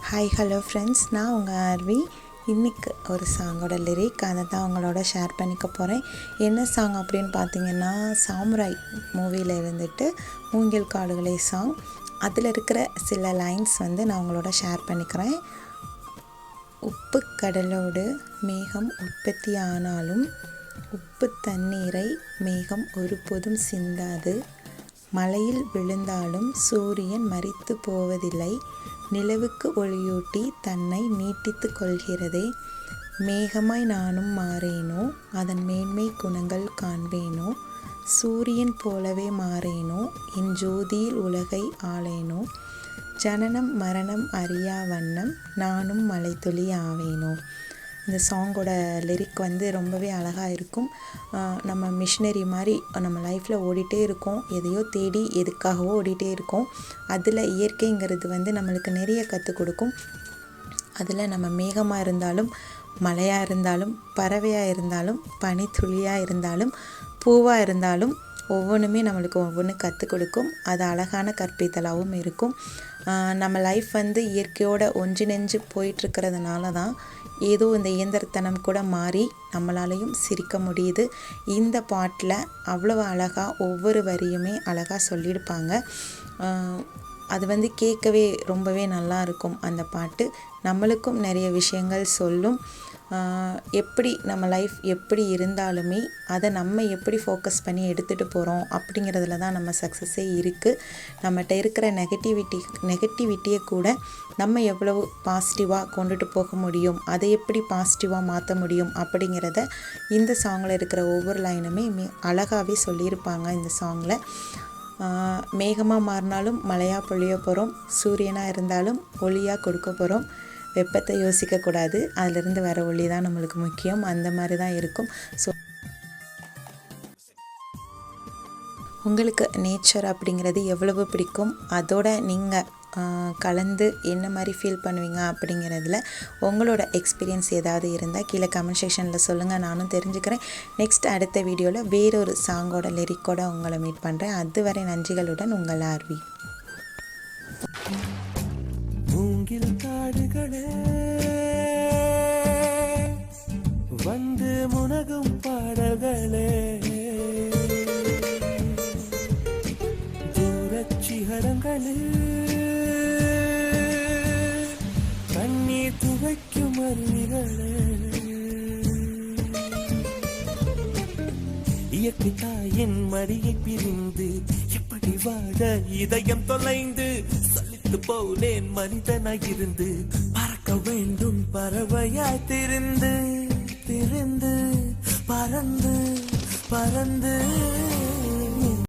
Hi hello friends, நான் உங்கள் RV. இன்றைக்கி ஒரு சாங்கோட லிரிக் அதை தான் அவங்களோட ஷேர் பண்ணிக்க போகிறேன். என்ன சாங் அப்படின்னு பார்த்தீங்கன்னா, சாமுராய் மூவியில் இருந்துட்டு மூங்கில் காடுகளே சாங். அதில் இருக்கிற சில லைன்ஸ் நான் உங்களோட ஷேர் பண்ணிக்கிறேன். உப்பு கடலோடு மேகம் உற்பத்தி ஆனாலும் உப்பு தண்ணீரை மேகம் ஒருபோதும் சிந்தாது. மலையில் விழுந்தாலும் சூரியன் மரித்து போவதில்லை. நிலவுக்கு ஒளியூட்டி தன்னை நீட்டித்து கொள்கிறதே. மேகமாய் நானும் மாறேனோ, அதன் மேன்மை குணங்கள் காண்பேனோ. சூரியன் போலவே மாறேனோ, என் ஜோதியில் உலகை ஆளேனோ. ஜனனம் மரணம் அறியா வண்ணம் நானும் மலைத்துளி ஆவேனோ. இந்த சாங்கோட லிரிக் ரொம்பவே அழகாக இருக்கும். நம்ம மிஷினரி மாதிரி நம்ம லைஃப்பில் ஓடிட்டே இருக்கோம், எதையோ தேடி எதுக்காகவோ ஓடிட்டே இருக்கோம். அதில் இயற்கைங்கிறது நம்மளுக்கு நிறைய கற்றுக் கொடுக்கும். அதில் நம்ம மேகமாக இருந்தாலும், மழையாக இருந்தாலும், பறவையாக இருந்தாலும், பனித்துளியாக இருந்தாலும், பூவாக இருந்தாலும் ஒவ்வொன்றுமே நம்மளுக்கு ஒவ்வொன்று கற்றுக் கொடுக்கும். அது அழகான கற்பித்தலாகவும் இருக்கும். நம்ம லைஃப் இயற்கையோட ஒன்றிணைஞ்சு போயிட்டுருக்கிறதுனால தான் ஏதோ இந்த இயந்திரத்தனம் கூட மாறி நம்மளாலையும் சிரிக்க முடியுது. இந்த பாட்டில் அவ்வளோ அழகாக ஒவ்வொரு வரியுமே அழகாக சொல்லியிருப்பாங்க. அது கேட்கவே ரொம்பவே நல்லா இருக்கும். அந்த பாட்டு நம்மளுக்கும் நிறைய விஷயங்கள் சொல்லும். எப்படி நம்ம லைஃப் எப்படி இருந்தாலுமே அதை நம்ம எப்படி ஃபோக்கஸ் பண்ணி எடுத்துகிட்டு போகிறோம் அப்படிங்கிறதுல தான் நம்ம சக்ஸஸே இருக்குது. நம்மகிட்ட இருக்கிற நெகட்டிவிட்டியை கூட நம்ம எவ்வளவு பாசிட்டிவாக கொண்டுட்டு போக முடியும், அதை எப்படி பாசிட்டிவாக மாற்ற முடியும் அப்படிங்கிறத இந்த சாங்கில் இருக்கிற ஒவ்வொரு லைனுமே அழகாகவே சொல்லியிருப்பாங்க. இந்த சாங்கில் மேகமாக மாறினாலும் மழையாக பொழிய போகிறோம், சூரியனாக இருந்தாலும் ஒளியாக கொடுக்க போகிறோம். வெப்பத்தை யோசிக்கக்கூடாது, அதிலிருந்து வர ஒளி தான் நம்மளுக்கு முக்கியம். அந்த மாதிரி தான் இருக்கும். ஸோ உங்களுக்கு நேச்சர் அப்படிங்கிறது எவ்வளவு பிடிக்கும், அதோட நீங்கள் கலந்து என்ன மாதிரி ஃபீல் பண்ணுவீங்க அப்படிங்கிறதுல உங்களோட எக்ஸ்பீரியன்ஸ் ஏதாவது இருந்தால் கீழே கமெண்ட் செக்ஷனில் சொல்லுங்கள், நானும் தெரிஞ்சுக்கிறேன். நெக்ஸ்ட் அடுத்த வீடியோவில் வேறொரு சாங்கோட லிரிக்கோட உங்களை மீட் பண்ணுறேன். அதுவரை நன்றிகளுடன் உங்கள் ஆர்வி. மூங்கில் காடுகளே வந்து முனகும் பாடல்களே, தூரச்சிகரங்களில் கண்ணீர் துவைக்கும் அருவிகளே. இயற்கை தாயின் மடியை பிரிந்து எப்படி வாழ இதயம் தொலைந்து போனேன் மனிதனாயிருந்து. பறக்க வேண்டும் பறவையாய் திரிந்து திரிந்து பறந்து பறந்து